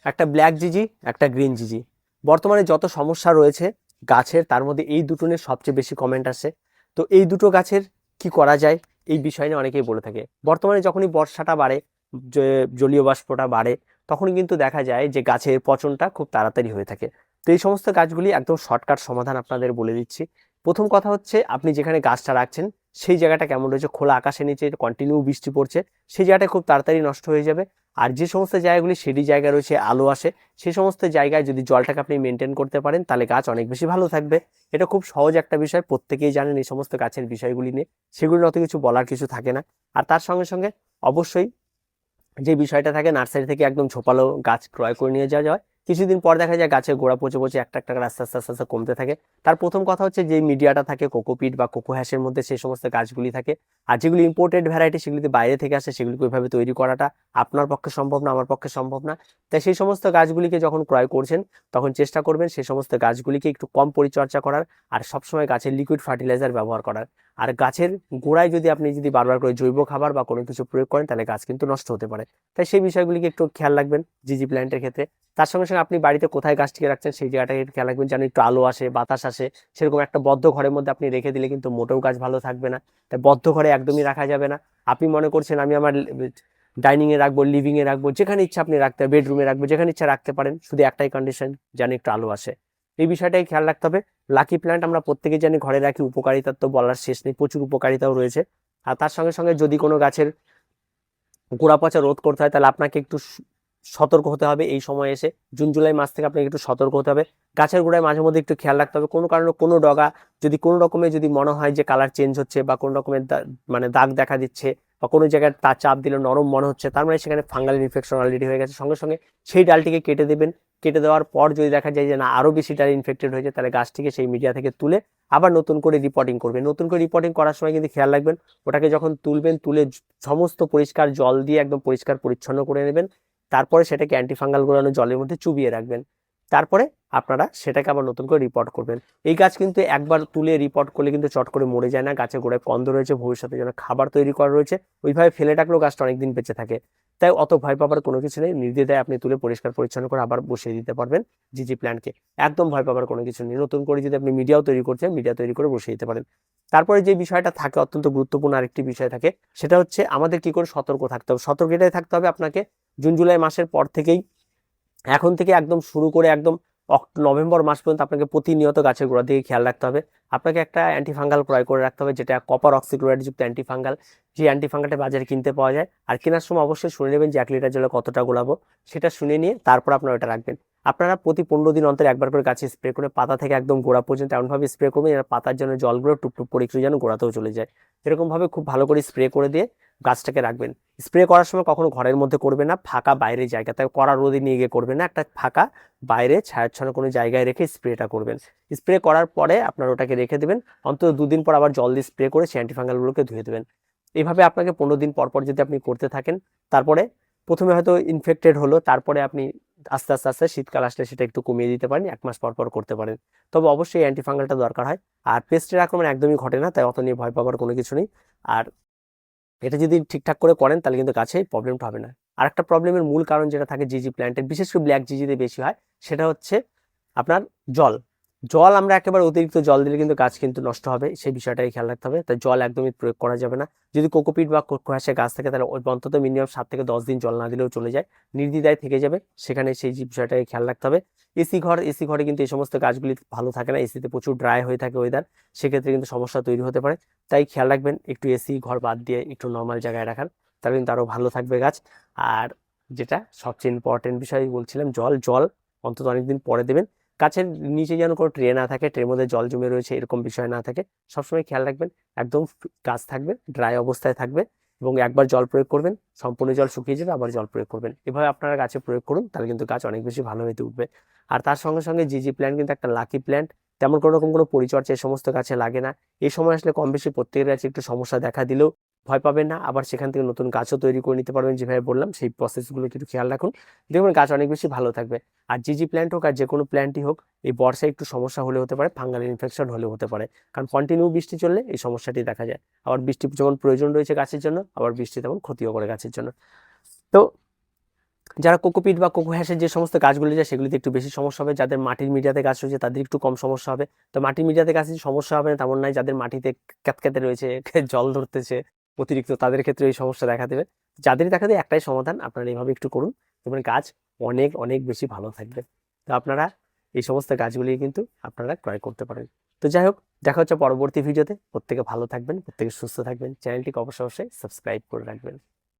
একটা ব্ল্যাক জিজি, একটা গ্রিন জিজি। বর্তমানে যত সমস্যা রয়েছে গাছের, তার মধ্যে এই দুটো নিয়ে সবচেয়ে বেশি কমেন্ট আসে। তো এই দুটো গাছের কি করা যায়, এই বিষয় নিয়ে অনেকেই বলে থাকে। বর্তমানে যখনই বর্ষাটা বাড়ে, যে জলীয় বাষ্পটা বাড়ে, তখনই কিন্তু দেখা যায় যে গাছের পচনটা খুব তাড়াতাড়ি হয়ে থাকে। তো এই সমস্ত গাছগুলি একদম শর্টকাট সমাধান আপনাদের বলে দিচ্ছি। প্রথম কথা হচ্ছে, আপনি যেখানে গাছটা রাখছেন সেই জায়গাটা কেমন রয়েছে, খোলা আকাশের নিচে কন্টিনিউ বৃষ্টি পড়ছে, সেই জায়গাটা খুব তাড়াতাড়ি নষ্ট হয়ে যাবে। আর যে সমস্ত জায়গাগুলি শেডি জায়গা রয়েছে, আলো আসে, সেই সমস্ত জায়গায় যদি জলটাকে আপনি মেনটেন করতে পারেন, তাহলে গাছ অনেক বেশি ভালো থাকবে। এটা খুব সহজ একটা বিষয়, প্রত্যেকেই জানেন এই সমস্ত গাছের বিষয়গুলি নিয়ে, সেগুলির অত কিছু বলার কিছু থাকে না। আর তার সঙ্গে সঙ্গে অবশ্যই যে বিষয়টা থাকে, নার্সারি থেকে একদম ঝোপালো গাছ ক্রয় করে নিয়ে যাওয়া যায়। কিছুদিন পর দেখা যায় গাছের গোড়া পচে পচে একটা একটা করে আস্তে আস্তে আস্তে আস্তে কমতে থাকে। তার প্রথম কথা হচ্ছে, যে মিডিয়াটা থাকে কোকোপিট বা কোকো হ্যাশের মধ্যে সেই সমস্ত গাছগুলি থাকে। আর যেগুলি ইম্পোর্টেড ভ্যারাইটি, সেগুলিতে বাইরে থেকে আসে, সেগুলিকে ওইভাবে তৈরি করাটা আপনার পক্ষে সম্ভব না, আমার পক্ষে সম্ভব না। তাই সেই সমস্ত গাছগুলিকে যখন ক্রয় করছেন, তখন চেষ্টা করবেন সেই সমস্ত গাছগুলিকে একটু কম পরিচর্যা করার, আর সবসময় গাছের লিকুইড ফার্টিলাইজার ব্যবহার করার। আর গাছের গোড়ায় যদি আপনি বারবার করে জৈব খাবার বা কোনো কিছু প্রয়োগ করেন, তাহলে গাছ কিন্তু নষ্ট হতে পারে। তাই সেই বিষয়গুলিকে একটু খেয়াল রাখবেন জিজি প্ল্যান্টের ক্ষেত্রে। তার সঙ্গে সঙ্গে আপনি বাড়িতে কোথায় গাছটিকে রাখছেন সেই জায়গাটাকে খেয়াল রাখবেন, যেন একটু আলো আসে, বাতাস আসে। সেরকম একটা বদ্ধ ঘরের মধ্যে আপনি রেখে দিলে কিন্তু মোটেও গাছ ভালো থাকবে না। তাই বদ্ধ ঘরে একদমই রাখা যাবে না। আপনি মনে করছেন আমি আমার ডাইনিং এ রাখবো, লিভিং এ রাখবো, যেখানে ইচ্ছা আপনি রাখতে, বেডরুমে রাখবো, যেখানে ইচ্ছা রাখতে পারেন, শুধু একটাই কন্ডিশন, যেন একটু আলো আসে। এই বিষয়টাই খেয়াল রাখতে হবে। লাকি প্ল্যান্ট আমরা প্রত্যেকেই জানি ঘরে রাখি, উপকারিতার তো বলার শেষ নেই, প্রচুর উপকারিতাও রয়েছে। আর তার সঙ্গে সঙ্গে যদি কোনো গাছের গোড়া পচা রোধ করতে হয়, তাহলে আপনাকে একটু সতর্ক হতে হবে। এই সময় এসে জুন জুলাই মাস থেকে আপনাকে একটু সতর্ক হতে হবে। গাছের গোড়ায় মাঝে মধ্যে একটু খেয়াল রাখতে হবে, কোনো কারণে কোনো ডগা যদি কোনো রকমের যদি মনে হয় যে কালার চেঞ্জ হচ্ছে, বা কোনো রকমের মানে দাগ দেখা দিচ্ছে, বা কোনো জায়গায় তার চাপ দিলে নরম মনে হচ্ছে, তার মানে সেখানে ফাঙ্গাল ইনফেকশন অলরেডি হয়ে গেছে। সঙ্গে সঙ্গে সেই ডালটিকে কেটে দেবেন। কেটে দেওয়ার পর যদি দেখা যায় যে না, আরো বেশি ডাল ইনফেক্টেড হয়েছে, তাহলে গাছটিকে সেই মিডিয়া থেকে তুলে আবার নতুন করে রিপোর্টিং করবেন। নতুন করে রিপোর্টিং করার সময় কিন্তু খেয়াল রাখবেন, ওটাকে যখন তুলবেন, তুলে সমস্ত পরিষ্কার জল দিয়ে একদম পরিষ্কার পরিচ্ছন্ন করে নেবেন। তারপরে সেটাকে অ্যান্টিফাঙ্গাল গোলানো জলের মধ্যে চুবিয়ে রাখবেন। তারপরে আপনারা সেটাকে আবার নতুন করে রিপোর্ট করবেন। এই গাছ কিন্তু একবার তুলে রিপোর্ট করলে কিন্তু চট করে মরে যায় না। গাছের গোড়ায় কন্দ রয়েছে, ভবিষ্যতে যেন খাবার তৈরি করা রয়েছে, ওইভাবে ফেলে রাখলেও গাছটা অনেকদিন বেঁচে থাকে। তাই অত ভয় পাবার কোনো কিছু নেই, নির্দ্বিধায় আপনি তুলে পরিষ্কার পরিচ্ছন্ন করে আবার বসিয়ে দিতে পারবেন জিজি প্ল্যান্টকে। একদম ভয় পাবার কোনো কিছু নেই। নতুন করে যদি আপনি মিডিয়াও তৈরি করছেন, মিডিয়া তৈরি করে বসিয়ে দিতে পারেন। তারপরে যে বিষয়টা থাকে, অত্যন্ত গুরুত্বপূর্ণ আরেকটি বিষয় থাকে, সেটা হচ্ছে আমাদের কি করে সতর্ক থাকতে হবে। সতর্ক এটাই থাকতে হবে আপনাকে, জুন জুলাই মাসের পর থেকেই, এখন থেকে একদম শুরু করে একদম নভেম্বর মাস পর্যন্ত আপনাকে প্রতিনিয়ত গাছের গোড়ার দিকে খেয়াল রাখতে হবে। আপনাকে একটা অ্যান্টিফাঙ্গাল ক্রয় করে রাখতে হবে, যেটা কপার অক্সিক্লোরাইড যুক্ত অ্যান্টিফাঙ্গাল। যে অ্যান্টিফাঙ্গালটা বাজারে কিনতে পাওয়া যায়। আর কেনার সময় অবশ্যই শুনে নেবেন যে 1 লিটার জলে কতটা গোলাবো, সেটা শুনে নিয়ে তারপর আপনারা ওটা রাখবেন। আপনারা প্রতি 15 দিন অন্তর একবার করে গাছে স্প্রে করে, পাতা থেকে একদম গোড়া পর্যন্ত এমনভাবে স্প্রে করবেন যেন পাতার জন্য জলগুলো টুপটুপ করে একটু যেন গোড়াতেও চলে যায়। এরকম ভাবে খুব ভালো করে স্প্রে করে দিয়ে গাছটাকে রাখবেন। স্প্রে করার সময় কখনো ঘরের মধ্যে করবে না, ফাঁকা বাইরের জায়গা, তাই কড়া রোদে নিয়ে গিয়ে করবেন না, একটা ফাঁকা বাইরে ছায়াচ্ছন্ন কোনো জায়গায় রেখে স্প্রেটা করবেন। স্প্রে করার পরে আপনার ওটাকে রেখে দেবেন, অন্তত 2 দিন পর আবার জল দিয়ে স্প্রে করে সেই অ্যান্টিফাঙ্গালগুলোকে ধুয়ে দেবেন। এইভাবে আপনাকে 15 দিন পর পর যদি আপনি করতে থাকেন, তারপরে প্রথমে হয়তো ইনফেক্টেড হলো, তারপরে আপনি আস্তে আস্তে আস্তে শীতকাল আসলে সেটা একটু কমিয়ে দিতে পারেন, 1 মাস পর পর করতে পারেন। তবে অবশ্যই অ্যান্টিফাঙ্গালটা দরকার হয়। আর পেস্টের আক্রমণ একদমই ঘটে না, তাই অত নিয়ে ভয় পাবার কোনো কিছু নেই। আর এটা যদি ঠিকঠাক করে করেন, তাহলে কিন্তু গাছে প্রবলেমটা হবে না। আর একটা প্রবলেমের মূল কারণ যেটা থাকে জিজি প্ল্যান্টের, বিশেষ করে ব্ল্যাক জিজিতে বেশি হয়, সেটা হচ্ছে আপনার জল। জল আমরা একেবারে অতিরিক্ত জল দিলে কিন্তু গাছ কিন্তু নষ্ট হবে, সেই বিষয়টাকে খেয়াল রাখতে হবে। তাই জল একদমই প্রয়োগ করা যাবে না। যদি কোকোপিট বা কোকোহ্যাসে গাছ থাকে, তাহলে অন্তত মিনিমাম 7 থেকে 10 দিন জল না দিলেও চলে যায়, নির্দ্বিধায় থেকে যাবে। সেখানে সেই বিষয়টাকে খেয়াল রাখতে হবে। এসি ঘরে কিন্তু এই সমস্ত গাছগুলি ভালো থাকে না, এসিতে প্রচুর ড্রাই হয়ে থাকে ওয়েদার, সেক্ষেত্রে কিন্তু সমস্যা তৈরি হতে পারে। তাই খেয়াল রাখবেন একটু এসি ঘর বাদ দিয়ে একটু নর্মাল জায়গায় রাখার, তাহলে কিন্তু আরো ভালো থাকবে গাছ। আর যেটা সবচেয়ে ইম্পর্টেন্ট বিষয় বলছিলাম, জল জল অন্তত অনেকদিন পরে দেবেন। গাছের নিচে যেন কোনো ট্রে না থাকে, ট্রের মধ্যে জল জমে রয়েছে এরকম বিষয় না থাকে, সবসময় খেয়াল রাখবেন। একদম গাছ থাকবে ড্রাই অবস্থায় থাকবে, এবং একবার জল প্রয়োগ করবেন, সম্পূর্ণ জল শুকিয়ে যাবে, আবার জল প্রয়োগ করবেন। এভাবে আপনারা গাছে প্রয়োগ করুন, তাহলে কিন্তু গাছ অনেক বেশি ভালো হয়ে উঠবে। আর তার সঙ্গে সঙ্গে জিজি প্ল্যান্ট কিন্তু একটা লাকি প্ল্যান্ট, তেমন কোনো রকম কোনো পরিচর্যা এই সমস্ত গাছে লাগে না। এই সময় আসলে কম বেশি প্রত্যেকের গাছে একটু সমস্যা দেখা দিলেও ভয় পাবেন না, আবার সেখান থেকে নতুন গাছও তৈরি করে নিতে পারবেন। যেভাবে বললাম সেই প্রসেসগুলো একটু খেয়াল রাখুন, দেখবেন গাছ অনেক বেশি ভালো থাকবে। আর জিজি প্ল্যান্ট হোক আর যে কোনো প্ল্যান্টই হোক, এই বর্ষায় একটু সমস্যা হলে হতে পারে, ফাঙ্গাল ইনফেকশন হলে হতে পারে, কারণ কন্টিনিউ বৃষ্টি চললে এই সমস্যাটি দেখা যায়। আবার বৃষ্টি যখন প্রয়োজন রয়েছে গাছের জন্য, আবার বৃষ্টি তখন ক্ষতিও করে গাছের জন্য। তো যারা কোকোপিট বা কোকো হ্যাশের যে সমস্ত গাছগুলি যায় সেগুলিতে একটু বেশি সমস্যা হবে, যাদের মাটির মিডিয়াতে গাছ রয়েছে তাদের একটু কম সমস্যা হবে। তো মাটির মিডিয়াতে গাছে সমস্যা হবে না তেমন নয়, যাদের মাটিতে ক্যাতক্যাতে রয়েছে, জল ধরতেছে অতিরিক্ত, তাদের ক্ষেত্রে এই সমস্যা দেখা দেবে। যাদেরই দেখা দেয় একটাই সমাধান, আপনারা এইভাবে একটু করুন, এবং গাছ অনেক অনেক বেশি ভালো থাকবে। তো আপনারা এই সমস্ত গাছগুলি কিন্তু আপনারা ক্রয় করতে পারেন। তো যাই হোক, দেখা হচ্ছে পরবর্তী ভিডিওতে। প্রত্যেকে ভালো থাকবেন, প্রত্যেকে সুস্থ থাকবেন, চ্যানেলটিকে অবশ্যই সাবস্ক্রাইব করে রাখবেন।